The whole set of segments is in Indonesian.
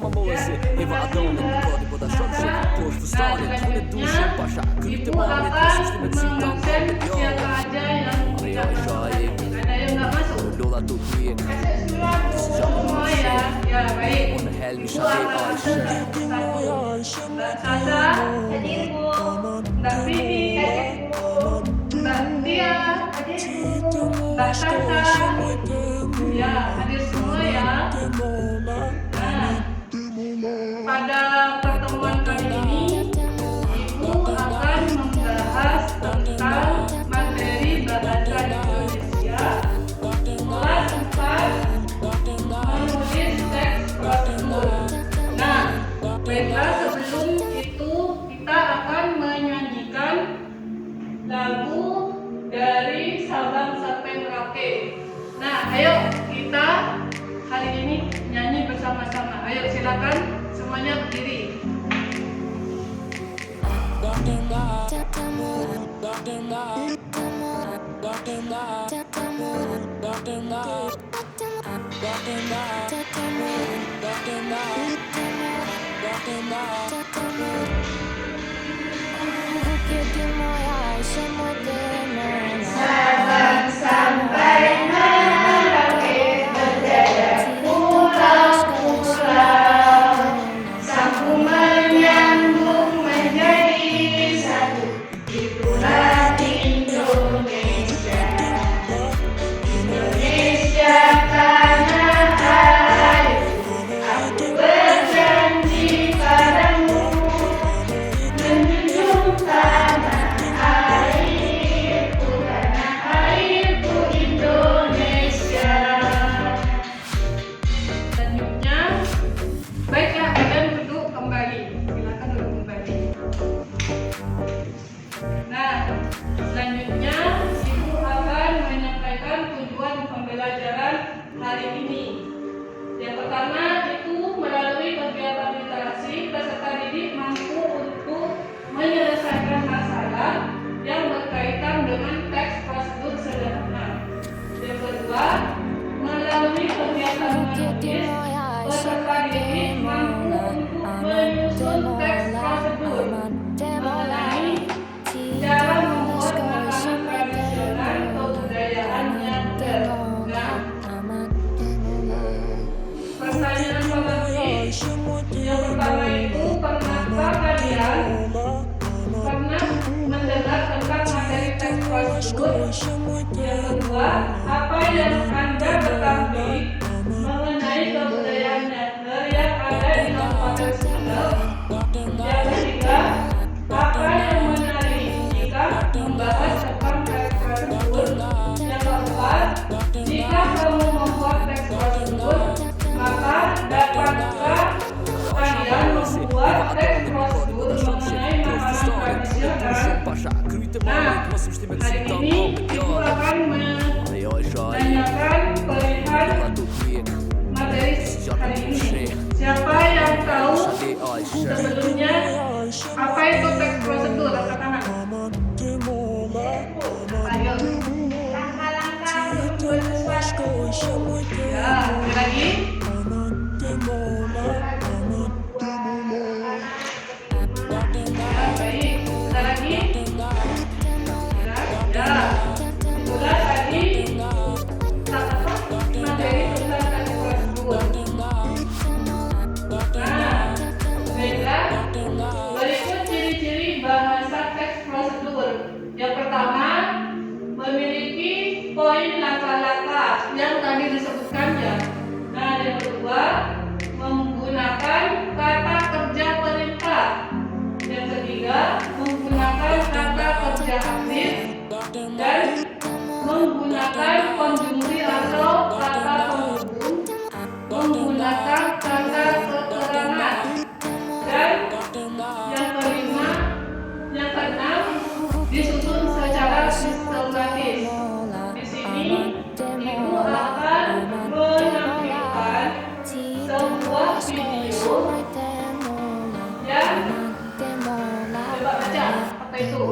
mamma måste evadon Kodi båda shopshop på förståndet Hon är duschen pasha Kulit vanligt med systemet sidan vanligt Jag är syaik Lola tuh quick Sejak musik Hon är helmi shadi Aisyah Mbak Sasa, hadirku. Mbak Vivi, hadirku. Mbak Tia, hadirku. Mbak Sasa, ya hadir semua ya. Nah, pada pertemuan kali ini Ibu akan membahas tentang materi bahasa Indonesia kelas 4 menulis teks prosedur. Nah, baiklah, sebelum itu kita akan menyanyikan lagu dari Sabang sampai Merauke. Nah, ayo kita hari ini nyanyi bersama-sama. Ayo silakan semuanya berdiri. Sabang sampai Merauke berjaya pulau-pulau, sambung menyambung menjadi satu. Itulah Indonesia, Indonesia tanah airku. Aku berjanji padamu menjunjung tanah airku Indonesia. Selanjutnya, baiklah kalian duduk kembali. Silakan duduk kembali. Nah, selanjutnya Ibu akan menyampaikan tujuan pembelajaran hari ini. Yang pertama itu melalui kegiatan literasi, peserta didik mampu untuk menyelesaikan masalah yang berkaitan dengan teks prosedur sederhana. Yang kedua, melalui kegiatan menulis, peserta didik mampu untuk menyusun teks prosedur mengenai cara membuat makanan tradisional kebudayaan yang beragam. Pertanyaan pemberi yang pertama itu, pernahkah kalian pernah mendengar tentang materi teks prosedur? Yang kedua, apa yang Anda ketahui mengenai kebudayaan Nether yang ada di Kabupaten Sumedang? Yang ketiga, apa yang menarik jika membahas tentang teks prosedur? Yang keempat, jika kamu membuat teks prosedur, maka dapatkah kalian membuat teks prosedur mengenai makanan tradisional? Nah, hari ini Ibu akan menanyakan perihal materi hari ini. Siapa yang tahu sebelumnya apa itu teks prosedur? Katakan. Ayo. Langkah-langkah untuk berbuat sesuatu. Ya, lagi. Yang pertama, memiliki poin langkah-langkah yang tadi disebutkan ya. Nah, yang kedua, menggunakan kata kerja perintah. Yang ketiga, menggunakan kata kerja aktif dan menggunakan konjungsi atau kata penghubung, menggunakan kata keterangan. Dan yang kelima, yang keenam, disusun secara sistematis. Di sini Ibu akan menampilkan sebuah video yang coba baca apa itu.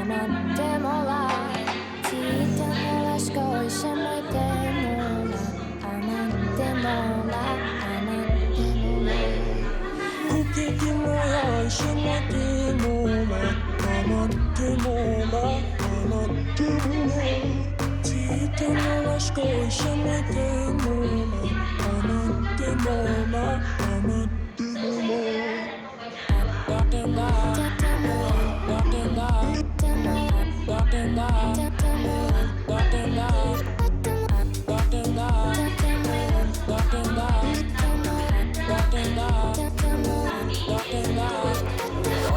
amante mola. Tita mola skoj som moj demola. Amante mola, amante mola. Kukiki moja się ma demola. Amante mola, amante mola. Tita mola skoj som moj demola. Amante mola, amante mola.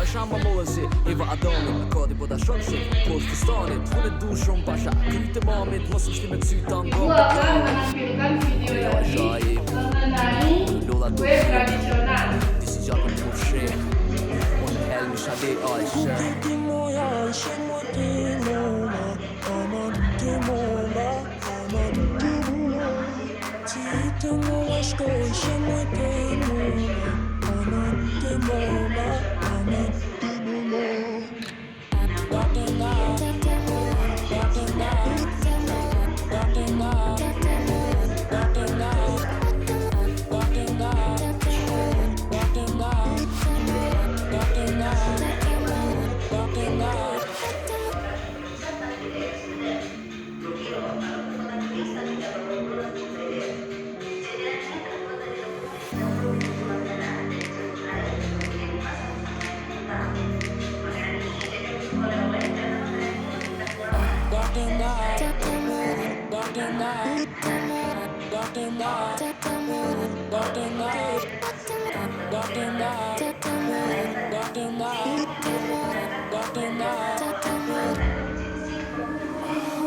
Shama mozi, Eva Adamit, kadi po da shokshit, post stanit, hun är duschen pasha, kryte mamit, måste stimmet sytan Aku gav. akan menampilkan video dari mengenai kue tradisional. This is jag på ske, on helm shade Aisha. Kukiki moja się ma demola. Amante mola, amante mola. Tita mola skoj som moj demola. Amante mola, amante mola.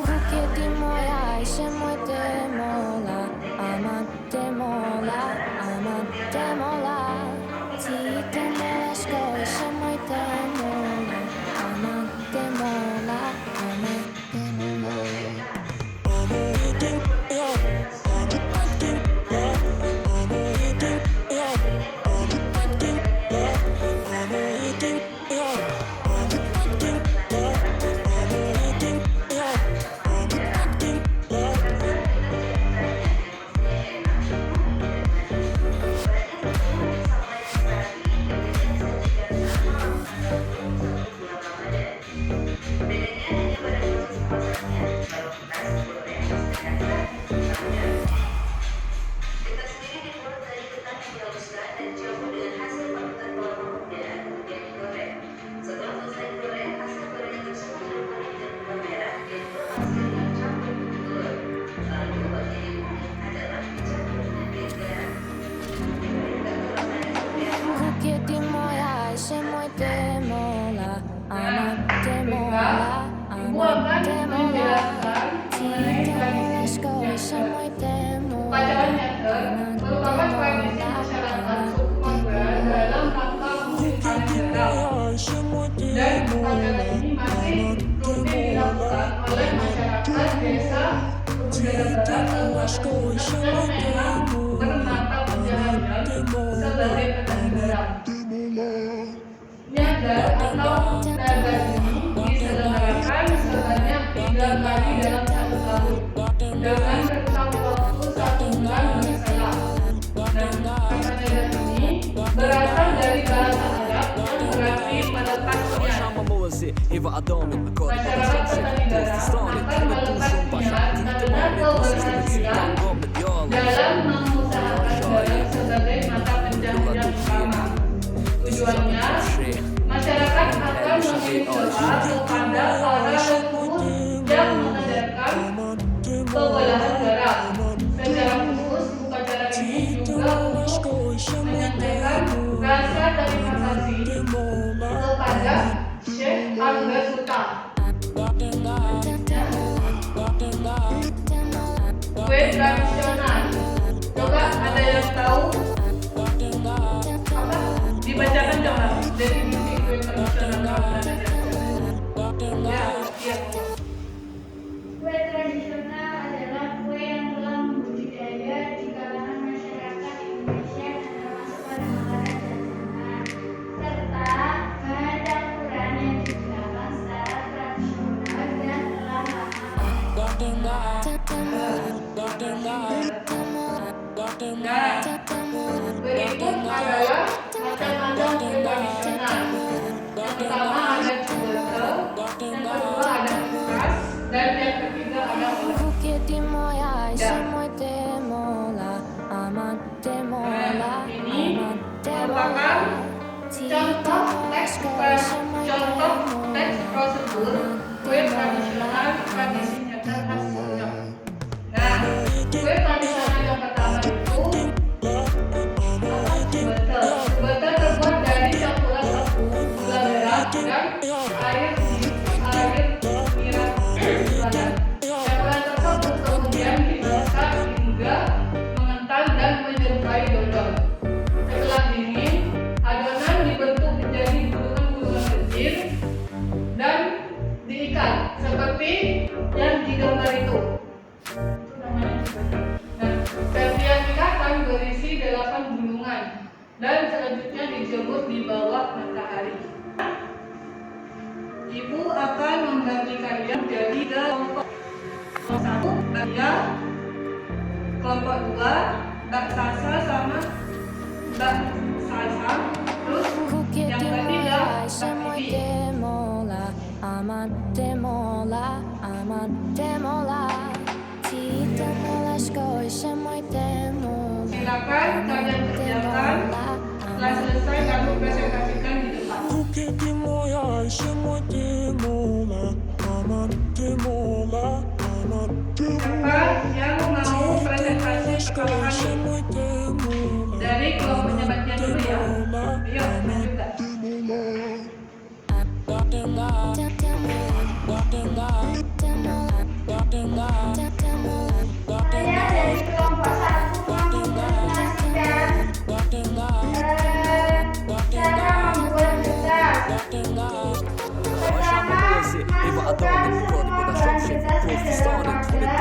Kukiki moja się moj demola. Amante mola, amante mola. Tita mola skoj som moj demola. Amante mola, amante mola. Kukiki moja się moj demola. Amante mola, Ibu akan amante mola. menjelaskan mengenai Tita mola tradisi skoj som moj demola. upacara nyadar merupakan tradisi masyarakat suku Manggarai dalam rangka musim panen garam. Dan upacara ini masih rutin dilakukan oleh masyarakat desa Kebudayaan Barat Kabupaten Serang bermata pencaharian sebagai petani garam. Nyadar atau naga ini diselenggarakan sebanyak 3 kali dalam satu tahun dengan rentang waktu 1 bulan berselang. Dan kata naga ini berasal dari bahasa Arab yang berarti melepas niat. Shama mozi, Eva Adamit, kadi po da Masyarakat shokshit, petani post garam stanit, akan hun är melepas duschen pasha, niat kryte karena mamit, måste stimmet sytan keberhasilan gav. dalam mengusahakan garam sebagai mata pencaharian utama. Tujuannya, masyarakat akan mengirim doa kepada para leluhur yang mengajarkan pengolahan garam. Secara khusus, upacara ini juga untuk menyampaikan rasa terima kasih kepada Syekh Angga Sultan. Kue tradisional. Coba ada yang tahu? Apa? Dibacakan coba definisi kue tradisional kalau ada. Ya, iya. Kue tradisional adalah kue yang telah membudidaya di kalangan masyarakat Indonesia dan termasuk pada Barat dan Tengah, serta bahan campuran yang digunakan secara Ini merupakan contoh teks prosedur kue tradisional tradisi nyata khas Pojok. Nah, kue tradisional yang pertama itu betel. Betel terbuat dari campuran tepung, gula merah, dan air nira teladan. Campuran tersebut kemudian dimasak hingga mengental dan menyerupai dodol. Setelah dingin, adonan dibentuk menjadi gulungan-gulungan kecil dan diikat seperti yang digambar itu. Nah, setiap ikatan berisi 8 gulungan dan selanjutnya dijemur di bawah matahari. Ibu akan membagi kalian jadi 3 kelompok. Kelompok 1 Mbak, kelompok 2 Mbak Sasa sama Mbak Sasa, terus yang ketiga Mbak Vivi. Silakan kalian kerjakan. Setelah selesai kamu presentasikan di depan. Look in my eyes, and my demola, I'm a demola, I'm a Siapa yang mau presentasi pertama kali? Dari kelompoknya bagian dulu ya. Ayo, lanjutkan. Saya dari kelompok 1 mau menjelaskan cara membuat gelas. Pertama, masuk dalam membuat gelas sebagai alat hingga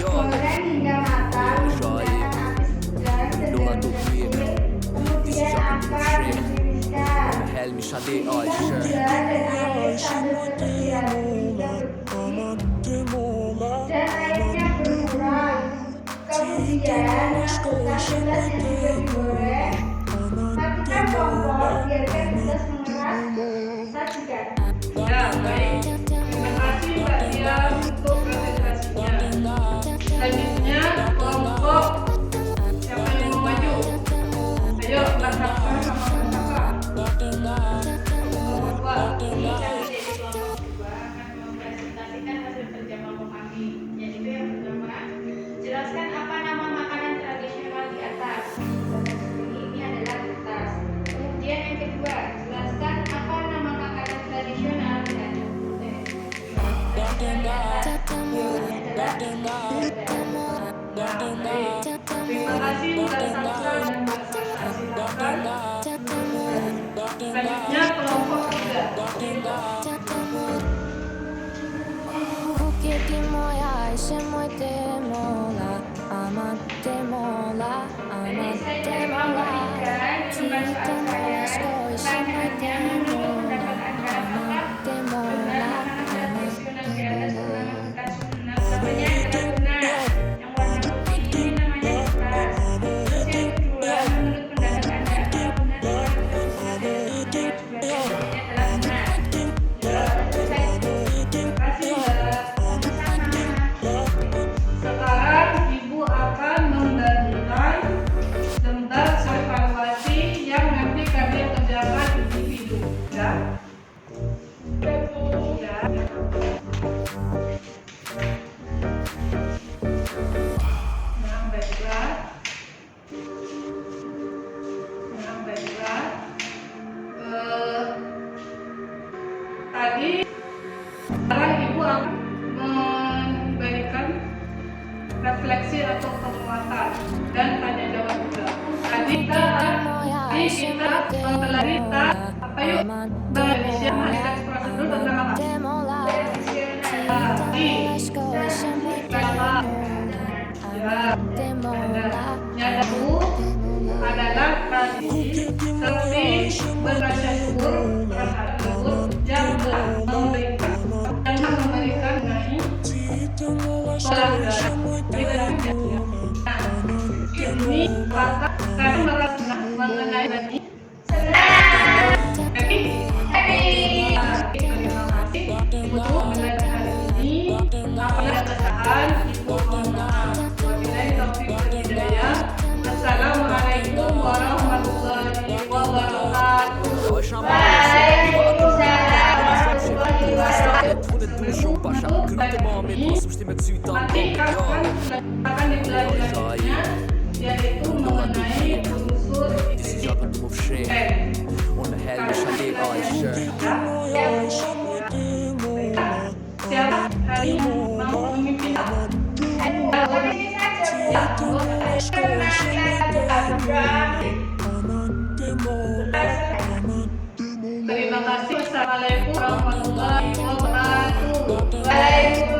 goreng hingga matang dan api sedang sedikit. Kemudian akan ditiriskan. Juga dengan air sambil setia hingga bersih dan airnya berkurang. Kemudian masukkan gelas yang sudah digoreng. Matikan kompor, biarkan gelas mengeras. Sajikan. Ya, baik. Terima kasih Mbak Dia untuk presentasinya. Selanjutnya kelompok siapa yang mau maju? Ayo, Mbak Sasa sama Mbak Sasa. Kelompok 2. Ini kami dari kelompok 2 akan mempresentasikan hasil kerja kelompok kami, yaitu yang pertama, jelaskan apa nama makanan tradisional di atas. Ini adalah kertas. Kemudian yang kedua, jelaskan apa nama makanan tradisional di atas. Terima kasih Mbak Sasa dan Mbak Sasa. Silakan. Selanjutnya kelompok 3. Ini saya membagikan pembahasan saya. Selanjutnya menurut pendapat Anda, apakah benar makanan tradisional di atas menamakan sunnah? Namanya adalah benar. Yang warna putih ini namanya kertas. Terus yang kedua, menurut pendapat Anda, apakah benar makanan tradisional di atas ini adalah benar? Selesai. Terima kasih Mbak. Sekarang Ibu akan membagikan lembar evaluasi yang nanti kalian kerjakan individu. Ya? Ya. Nah, baiklah. Tadi sekarang Ibu akan memberikan refleksi atau penguatan dan tanya jawab juga. Tadi kita mempelajari apa yuk Indonesia teks prosedur tentang apa? Tadi pertama ya nyadaku adalah tradisi seperti berbaca syukur terhadap leluhur yang telah memberikan naik pelanggaran ini maka kami merasa mengenai ini untuk mengenai ini apa yang kesalahan Ibu mohon maaf. Wabillahi nanti akan dipelajarinya, yaitu mengenai unsur siapa hari mau memimpin Terima kasih. Assalamualaikum warahmatullahi wabarakatuh.